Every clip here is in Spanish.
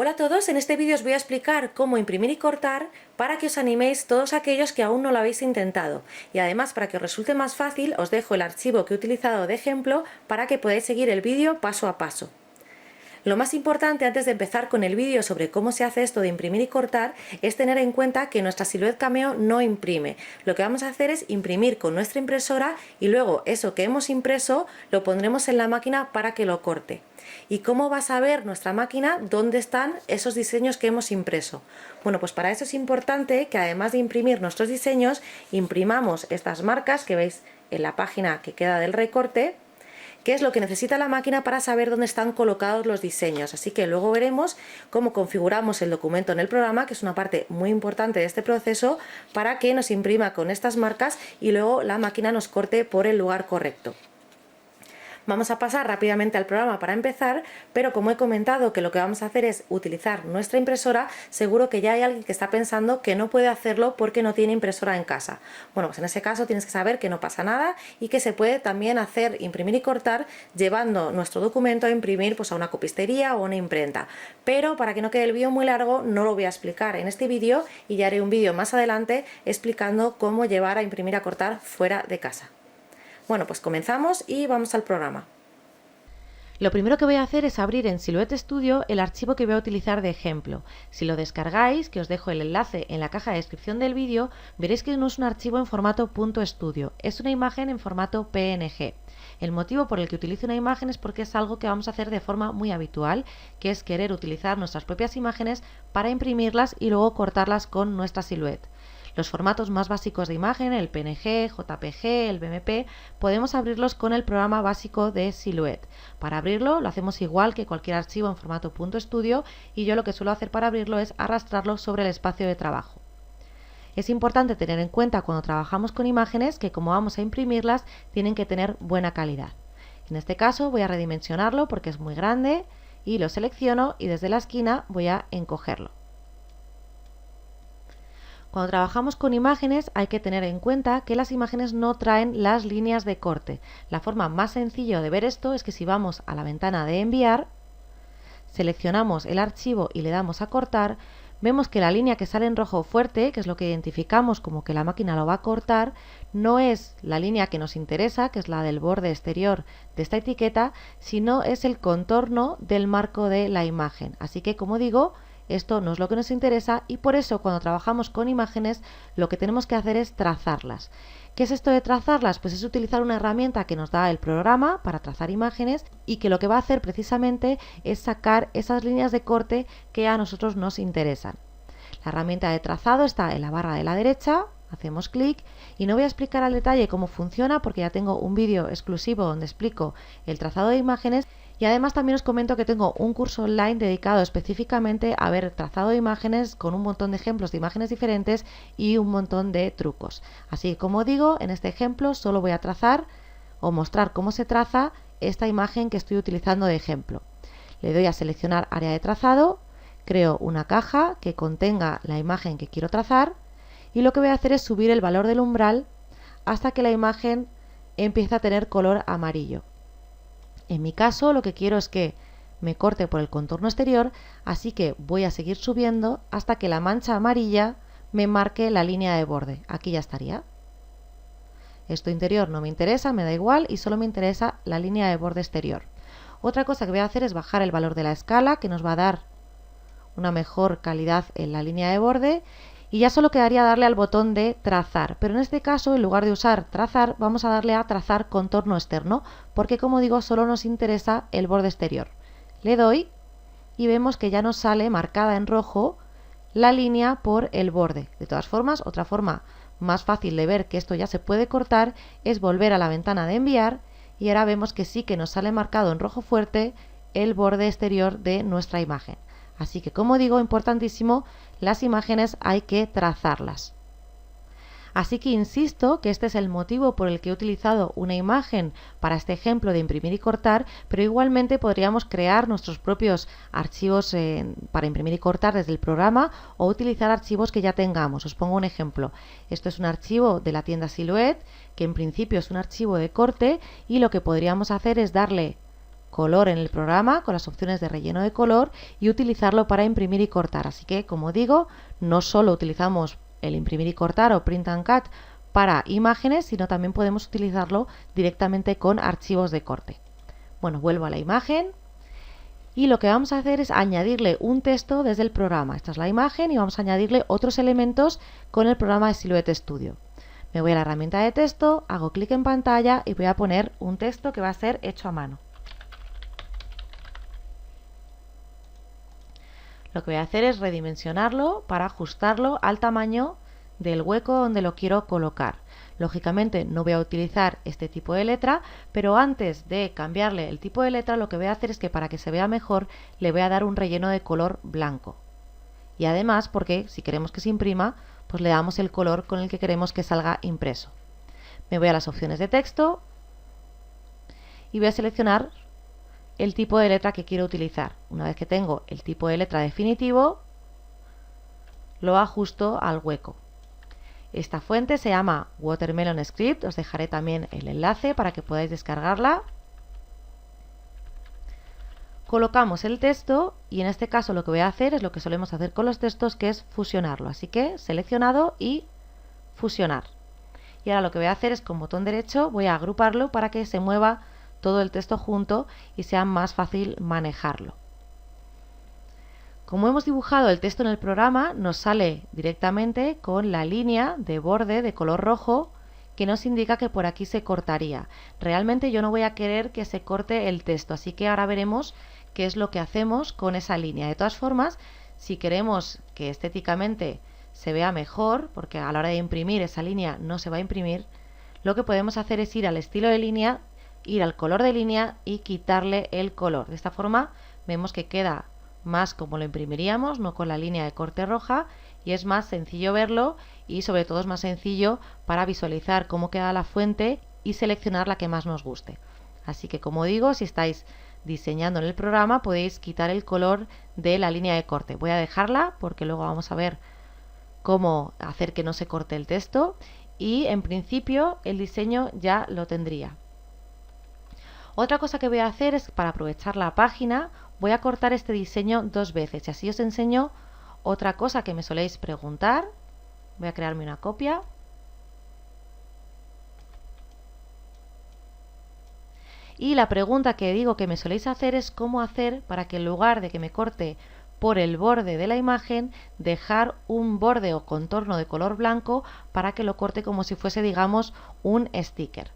Hola a todos, en este vídeo os voy a explicar cómo imprimir y cortar para que os animéis todos aquellos que aún no lo habéis intentado. Y además, para que os resulte más fácil, os dejo el archivo que he utilizado de ejemplo para que podáis seguir el vídeo paso a paso. Lo más importante antes de empezar con el vídeo sobre cómo se hace esto de imprimir y cortar es tener en cuenta que nuestra Silhouette Cameo no imprime. Lo que vamos a hacer es imprimir con nuestra impresora y luego eso que hemos impreso lo pondremos en la máquina para que lo corte. ¿Y cómo va a saber nuestra máquina dónde están esos diseños que hemos impreso? Bueno, pues para eso es importante que además de imprimir nuestros diseños, imprimamos estas marcas que veis en la página que queda del recorte, que es lo que necesita la máquina para saber dónde están colocados los diseños. Así que luego veremos cómo configuramos el documento en el programa, que es una parte muy importante de este proceso, para que nos imprima con estas marcas y luego la máquina nos corte por el lugar correcto. Vamos a pasar rápidamente al programa para empezar, pero como he comentado que lo que vamos a hacer es utilizar nuestra impresora, seguro que ya hay alguien que está pensando que no puede hacerlo porque no tiene impresora en casa. Bueno, pues en ese caso tienes que saber que no pasa nada y que se puede también hacer imprimir y cortar llevando nuestro documento a imprimir pues a una copistería o una imprenta. Pero para que no quede el vídeo muy largo no lo voy a explicar en este vídeo y ya haré un vídeo más adelante explicando cómo llevar a imprimir y a cortar fuera de casa. Bueno, pues comenzamos y vamos al programa. Lo primero que voy a hacer es abrir en Silhouette Studio el archivo que voy a utilizar de ejemplo. Si lo descargáis, que os dejo el enlace en la caja de descripción del vídeo, veréis que no es un archivo en formato .studio, es una imagen en formato PNG. El motivo por el que utilizo una imagen es porque es algo que vamos a hacer de forma muy habitual, que es querer utilizar nuestras propias imágenes para imprimirlas y luego cortarlas con nuestra Silhouette. Los formatos más básicos de imagen, el PNG, JPG, el BMP, podemos abrirlos con el programa básico de Silhouette. Para abrirlo lo hacemos igual que cualquier archivo en formato .studio y yo lo que suelo hacer para abrirlo es arrastrarlo sobre el espacio de trabajo. Es importante tener en cuenta cuando trabajamos con imágenes que como vamos a imprimirlas tienen que tener buena calidad. En este caso voy a redimensionarlo porque es muy grande y lo selecciono y desde la esquina voy a encogerlo. Cuando trabajamos con imágenes hay que tener en cuenta que las imágenes no traen las líneas de corte. La forma más sencilla de ver esto es que si vamos a la ventana de enviar, seleccionamos el archivo y le damos a cortar, vemos que la línea que sale en rojo fuerte, que es lo que identificamos como que la máquina lo va a cortar, no es la línea que nos interesa, que es la del borde exterior de esta etiqueta, sino es el contorno del marco de la imagen. Así que, como digo, esto no es lo que nos interesa y por eso cuando trabajamos con imágenes lo que tenemos que hacer es trazarlas. ¿Qué es esto de trazarlas? Pues es utilizar una herramienta que nos da el programa para trazar imágenes y que lo que va a hacer precisamente es sacar esas líneas de corte que a nosotros nos interesan. La herramienta de trazado está en la barra de la derecha, hacemos clic y no voy a explicar al detalle cómo funciona porque ya tengo un vídeo exclusivo donde explico el trazado de imágenes. Y además también os comento que tengo un curso online dedicado específicamente a ver trazado de imágenes con un montón de ejemplos de imágenes diferentes y un montón de trucos. Así que como digo, en este ejemplo solo voy a trazar o mostrar cómo se traza esta imagen que estoy utilizando de ejemplo. Le doy a seleccionar área de trazado, creo una caja que contenga la imagen que quiero trazar y lo que voy a hacer es subir el valor del umbral hasta que la imagen empiece a tener color amarillo. En mi caso lo que quiero es que me corte por el contorno exterior, así que voy a seguir subiendo hasta que la mancha amarilla me marque la línea de borde. Aquí ya estaría. Esto interior no me interesa, me da igual y solo me interesa la línea de borde exterior. Otra cosa que voy a hacer es bajar el valor de la escala, que nos va a dar una mejor calidad en la línea de borde. Y ya solo quedaría darle al botón de trazar, pero en este caso en lugar de usar trazar vamos a darle a trazar contorno externo porque como digo solo nos interesa el borde exterior. Le doy y vemos que ya nos sale marcada en rojo la línea por el borde. De todas formas, otra forma más fácil de ver que esto ya se puede cortar es volver a la ventana de enviar y ahora vemos que sí que nos sale marcado en rojo fuerte el borde exterior de nuestra imagen. Así que como digo, importantísimo, las imágenes hay que trazarlas. Así que insisto que este es el motivo por el que he utilizado una imagen para este ejemplo de imprimir y cortar, pero igualmente podríamos crear nuestros propios archivos para imprimir y cortar desde el programa o utilizar archivos que ya tengamos. Os pongo un ejemplo. Esto es un archivo de la tienda Silhouette, que en principio es un archivo de corte y lo que podríamos hacer es darle color en el programa con las opciones de relleno de color y utilizarlo para imprimir y cortar. Así que, como digo, no solo utilizamos el imprimir y cortar o print and cut para imágenes, sino también podemos utilizarlo directamente con archivos de corte. Bueno, vuelvo a la imagen y lo que vamos a hacer es añadirle un texto desde el programa. Esta es la imagen y vamos a añadirle otros elementos con el programa de Silhouette Studio. Me voy a la herramienta de texto, hago clic en pantalla y voy a poner un texto que va a ser hecho a mano. Lo que voy a hacer es redimensionarlo para ajustarlo al tamaño del hueco donde lo quiero colocar. Lógicamente no voy a utilizar este tipo de letra, pero antes de cambiarle el tipo de letra lo que voy a hacer es que para que se vea mejor le voy a dar un relleno de color blanco. Y además porque si queremos que se imprima, pues le damos el color con el que queremos que salga impreso. Me voy a las opciones de texto y voy a seleccionar el tipo de letra que quiero utilizar. Una vez que tengo el tipo de letra definitivo, lo ajusto al hueco. Esta fuente se llama Watermelon Script, os dejaré también el enlace para que podáis descargarla. Colocamos el texto y en este caso lo que voy a hacer es lo que solemos hacer con los textos, que es fusionarlo. Así que seleccionado y fusionar. Y ahora lo que voy a hacer es con botón derecho voy a agruparlo para que se mueva todo el texto junto y sea más fácil manejarlo. Como hemos dibujado el texto en el programa, nos sale directamente con la línea de borde de color rojo que nos indica que por aquí se cortaría. Realmente yo no voy a querer que se corte el texto, así que ahora veremos qué es lo que hacemos con esa línea. De todas formas, si queremos que estéticamente se vea mejor, porque a la hora de imprimir esa línea no se va a imprimir, lo que podemos hacer es ir al estilo de línea, ir al color de línea y quitarle el color. De esta forma vemos que queda más como lo imprimiríamos, no con la línea de corte roja, y es más sencillo verlo y sobre todo es más sencillo para visualizar cómo queda la fuente y seleccionar la que más nos guste. Así que, como digo, si estáis diseñando en el programa podéis quitar el color de la línea de corte. Voy a dejarla porque luego vamos a ver cómo hacer que no se corte el texto y en principio el diseño ya lo tendría. Otra cosa que voy a hacer es, para aprovechar la página, voy a cortar este diseño dos veces y así os enseño otra cosa que me soléis preguntar. Voy a crearme una copia. Y la pregunta que digo que me soléis hacer es cómo hacer para que en lugar de que me corte por el borde de la imagen, dejar un borde o contorno de color blanco para que lo corte como si fuese, digamos, un sticker.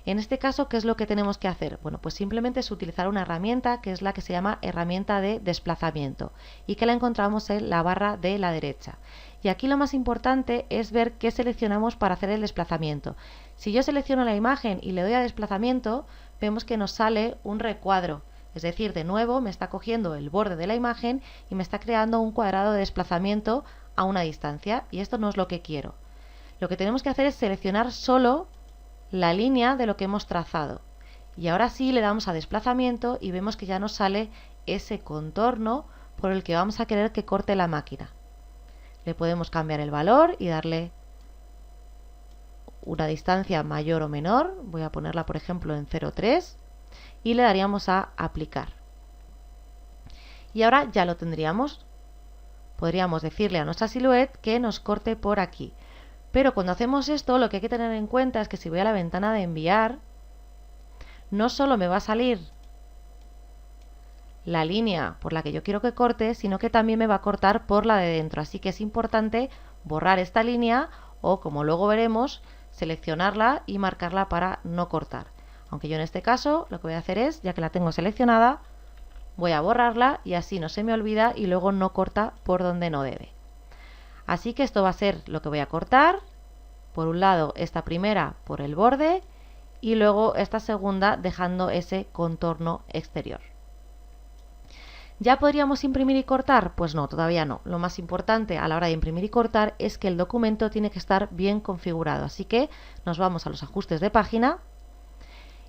En este caso, ¿qué es lo que tenemos que hacer? Bueno, pues simplemente es utilizar una herramienta que es la que se llama herramienta de desplazamiento y que la encontramos en la barra de la derecha. Y aquí lo más importante es ver qué seleccionamos para hacer el desplazamiento. Si yo selecciono la imagen y le doy a desplazamiento, vemos que nos sale un recuadro. Es decir, de nuevo me está cogiendo el borde de la imagen y me está creando un cuadrado de desplazamiento a una distancia, y esto no es lo que quiero. Lo que tenemos que hacer es seleccionar solo la línea de lo que hemos trazado. Y ahora sí le damos a desplazamiento y vemos que ya nos sale ese contorno por el que vamos a querer que corte la máquina. Le podemos cambiar el valor y darle una distancia mayor o menor. Voy a ponerla, por ejemplo, en 0,3 y le daríamos a aplicar. Y ahora ya lo tendríamos. Podríamos decirle a nuestra Silhouette que nos corte por aquí. Pero cuando hacemos esto, lo que hay que tener en cuenta es que si voy a la ventana de enviar, no solo me va a salir la línea por la que yo quiero que corte, sino que también me va a cortar por la de dentro. Así que es importante borrar esta línea o, como luego veremos, seleccionarla y marcarla para no cortar. Aunque yo en este caso lo que voy a hacer es, ya que la tengo seleccionada, voy a borrarla y así no se me olvida y luego no corta por donde no debe. Así que esto va a ser lo que voy a cortar. Por un lado esta primera por el borde y luego esta segunda dejando ese contorno exterior. ¿Ya podríamos imprimir y cortar? Pues no, todavía no. Lo más importante a la hora de imprimir y cortar es que el documento tiene que estar bien configurado. Así que nos vamos a los ajustes de página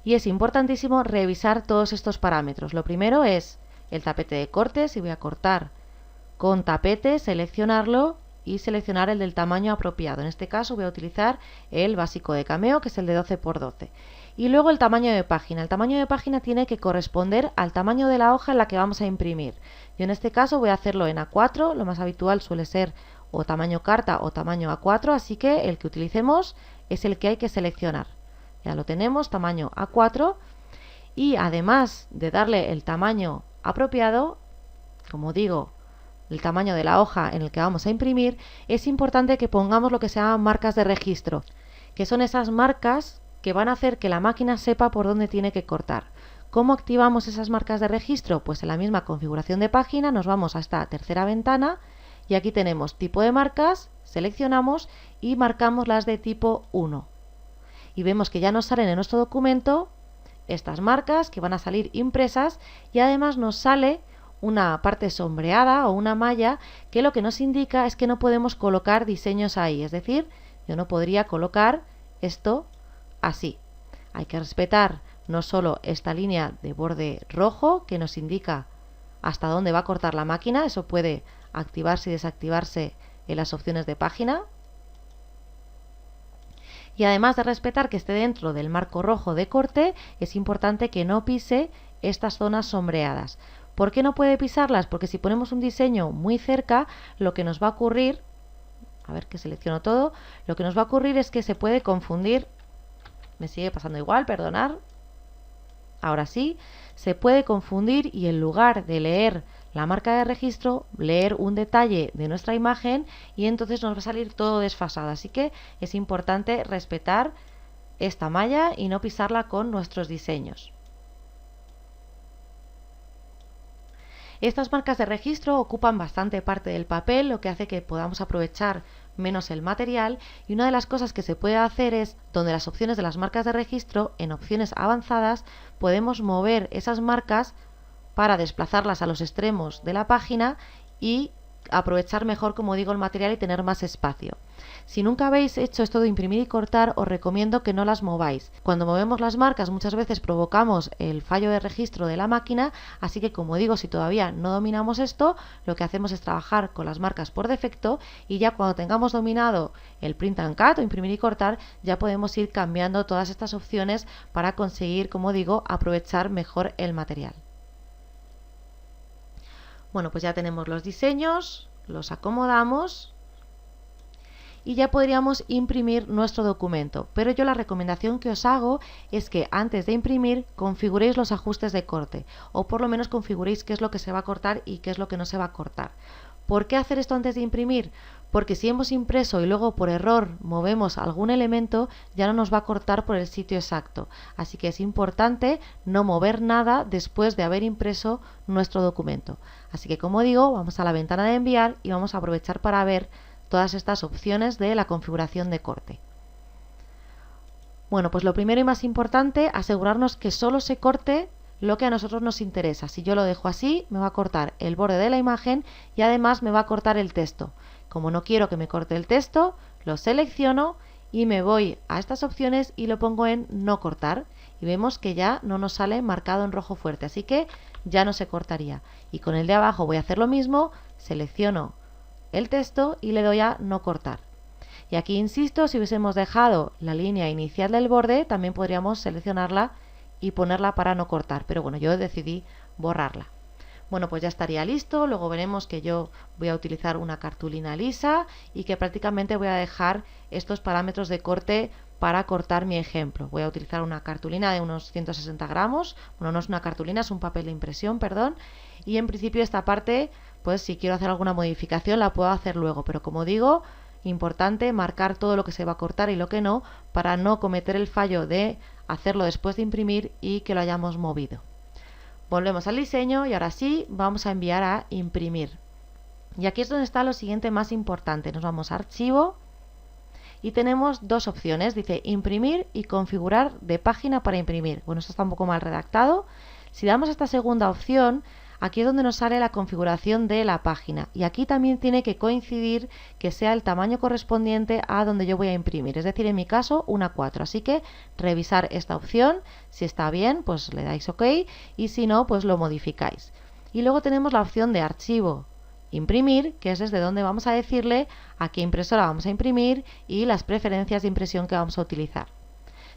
y es importantísimo revisar todos estos parámetros. Lo primero es el tapete de corte. Si voy a cortar con tapete, seleccionarlo y seleccionar el del tamaño apropiado. En este caso voy a utilizar el básico de Cameo, que es el de 12 por 12. Y luego el tamaño de página. El tamaño de página tiene que corresponder al tamaño de la hoja en la que vamos a imprimir. Yo en este caso voy a hacerlo en A4, lo más habitual suele ser o tamaño carta o tamaño A4, así que el que utilicemos es el que hay que seleccionar. Ya lo tenemos, tamaño A4, y además de darle el tamaño apropiado, como digo, el tamaño de la hoja en el que vamos a imprimir, es importante que pongamos lo que se llaman marcas de registro, que son esas marcas que van a hacer que la máquina sepa por dónde tiene que cortar. ¿Cómo activamos esas marcas de registro? Pues en la misma configuración de página nos vamos a esta tercera ventana y aquí tenemos tipo de marcas, seleccionamos y marcamos las de tipo 1. Y vemos que ya nos salen en nuestro documento estas marcas que van a salir impresas y además nos sale una parte sombreada o una malla que lo que nos indica es que no podemos colocar diseños ahí, es decir, yo no podría colocar esto así. Hay que respetar no solo esta línea de borde rojo que nos indica hasta dónde va a cortar la máquina, eso puede activarse y desactivarse en las opciones de página. Y además de respetar que esté dentro del marco rojo de corte, es importante que no pise estas zonas sombreadas. ¿Por qué no puede pisarlas? Porque si ponemos un diseño muy cerca, lo que nos va a ocurrir, a ver que selecciono todo, lo que nos va a ocurrir es que se puede confundir, me sigue pasando igual, perdonar, ahora sí, se puede confundir y en lugar de leer la marca de registro, leer un detalle de nuestra imagen y entonces nos va a salir todo desfasado. Así que es importante respetar esta malla y no pisarla con nuestros diseños. Estas marcas de registro ocupan bastante parte del papel, lo que hace que podamos aprovechar menos el material, y una de las cosas que se puede hacer es, donde las opciones de las marcas de registro, en opciones avanzadas, podemos mover esas marcas para desplazarlas a los extremos de la página y aprovechar mejor, como digo, el material y tener más espacio. Si nunca habéis hecho esto de imprimir y cortar, os recomiendo que no las mováis. Cuando movemos las marcas muchas veces provocamos el fallo de registro de la máquina, así que como digo, si todavía no dominamos esto, lo que hacemos es trabajar con las marcas por defecto y ya cuando tengamos dominado el print and cut o imprimir y cortar, ya podemos ir cambiando todas estas opciones para conseguir, como digo, aprovechar mejor el material. Bueno, pues ya tenemos los diseños, los acomodamos y ya podríamos imprimir nuestro documento. Pero yo la recomendación que os hago es que antes de imprimir configuréis los ajustes de corte o por lo menos configuréis qué es lo que se va a cortar y qué es lo que no se va a cortar. ¿Por qué hacer esto antes de imprimir? Porque si hemos impreso y luego por error movemos algún elemento, ya no nos va a cortar por el sitio exacto. Así que es importante no mover nada después de haber impreso nuestro documento. Así que como digo, vamos a la ventana de enviar y vamos a aprovechar para ver todas estas opciones de la configuración de corte. Bueno, pues lo primero y más importante, asegurarnos que solo se corte lo que a nosotros nos interesa. Si yo lo dejo así, me va a cortar el borde de la imagen y además me va a cortar el texto. Como no quiero que me corte el texto, lo selecciono y me voy a estas opciones y lo pongo en no cortar. Y vemos que ya no nos sale marcado en rojo fuerte, así que ya no se cortaría. Y con el de abajo voy a hacer lo mismo, selecciono el texto y le doy a no cortar. Y aquí insisto, si hubiésemos dejado la línea inicial del borde, también podríamos seleccionarla y ponerla para no cortar, pero bueno, yo decidí borrarla. Bueno, pues ya estaría listo. Luego veremos que yo voy a utilizar una cartulina lisa y que prácticamente voy a dejar estos parámetros de corte para cortar mi ejemplo. Voy a utilizar una cartulina de unos 160 gramos, bueno, no es una cartulina, es un papel de impresión, perdón, y en principio esta parte, pues si quiero hacer alguna modificación la puedo hacer luego, pero como digo, importante marcar todo lo que se va a cortar y lo que no, para no cometer el fallo de hacerlo después de imprimir y que lo hayamos movido. Volvemos al diseño y ahora sí vamos a enviar a imprimir. Y aquí es donde está lo siguiente más importante. Nos vamos a archivo y tenemos dos opciones. Dice imprimir y configurar de página para imprimir. Bueno, esto está un poco mal redactado. Si damos a esta segunda opción, aquí es donde nos sale la configuración de la página. Y aquí también tiene que coincidir que sea el tamaño correspondiente a donde yo voy a imprimir. Es decir, en mi caso, una 4. Así que revisar esta opción. Si está bien, pues le dais OK. Y si no, pues lo modificáis. Y luego tenemos la opción de archivo imprimir, que es desde donde vamos a decirle a qué impresora vamos a imprimir y las preferencias de impresión que vamos a utilizar.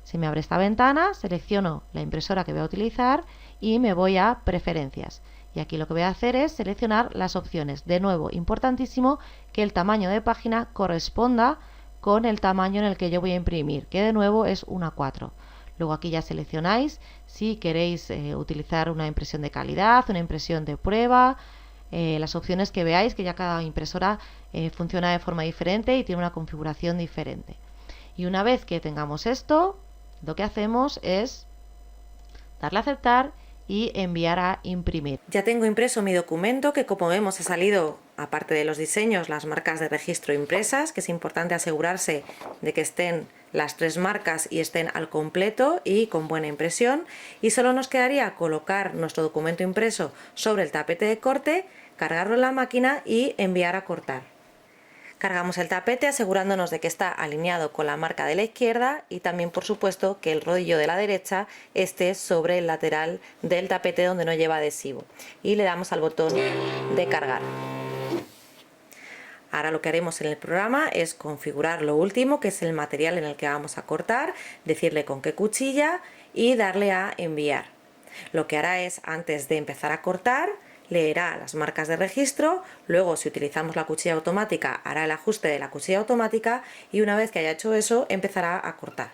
Se me abre esta ventana, selecciono la impresora que voy a utilizar y me voy a preferencias. Y aquí lo que voy a hacer es seleccionar las opciones. De nuevo, importantísimo que el tamaño de página corresponda con el tamaño en el que yo voy a imprimir, que de nuevo es 1:4. Luego aquí ya seleccionáis si queréis utilizar una impresión de calidad, una impresión de prueba, las opciones que veáis, que ya cada impresora funciona de forma diferente y tiene una configuración diferente. Y una vez que tengamos esto, lo que hacemos es darle a aceptar y enviar a imprimir. Ya tengo impreso mi documento, que como vemos ha salido, aparte de los diseños, las marcas de registro impresas, que es importante asegurarse de que estén las 3 marcas y estén al completo y con buena impresión. Y solo nos quedaría colocar nuestro documento impreso sobre el tapete de corte, cargarlo en la máquina y enviar a cortar. Cargamos el tapete asegurándonos de que está alineado con la marca de la izquierda y también, por supuesto, que el rodillo de la derecha esté sobre el lateral del tapete donde no lleva adhesivo. Y le damos al botón de cargar. Ahora lo que haremos en el programa es configurar lo último, que es el material en el que vamos a cortar, decirle con qué cuchilla y darle a enviar. Lo que hará es, antes de empezar a cortar, leerá las marcas de registro, luego si utilizamos la cuchilla automática hará el ajuste de la cuchilla automática y una vez que haya hecho eso empezará a cortar.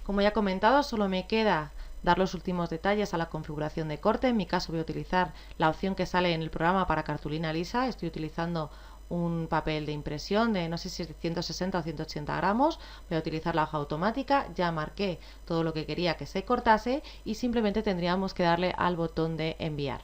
Como ya he comentado, solo me queda dar los últimos detalles a la configuración de corte. En mi caso voy a utilizar la opción que sale en el programa para cartulina lisa. Estoy utilizando un papel de impresión de no sé si es de 160 o 180 gramos. Voy a utilizar la hoja automática. Ya marqué todo lo que quería que se cortase y simplemente tendríamos que darle al botón de enviar.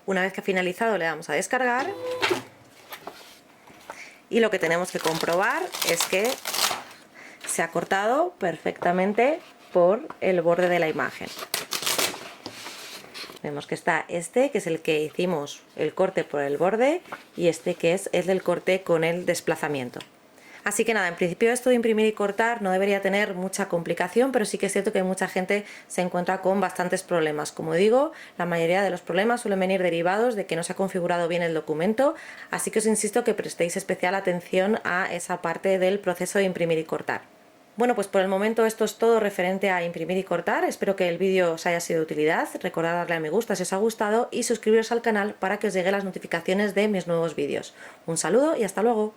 Una vez que ha finalizado le damos a descargar y lo que tenemos que comprobar es que se ha cortado perfectamente por el borde de la imagen. Vemos que está este, que es el que hicimos el corte por el borde, y este que es el del corte con el desplazamiento. Así que nada, en principio esto de imprimir y cortar no debería tener mucha complicación, pero sí que es cierto que mucha gente se encuentra con bastantes problemas. Como digo, la mayoría de los problemas suelen venir derivados de que no se ha configurado bien el documento, así que os insisto que prestéis especial atención a esa parte del proceso de imprimir y cortar. Bueno, pues por el momento esto es todo referente a imprimir y cortar. Espero que el vídeo os haya sido de utilidad. Recordad darle a me gusta si os ha gustado y suscribiros al canal para que os lleguen las notificaciones de mis nuevos vídeos. Un saludo y hasta luego.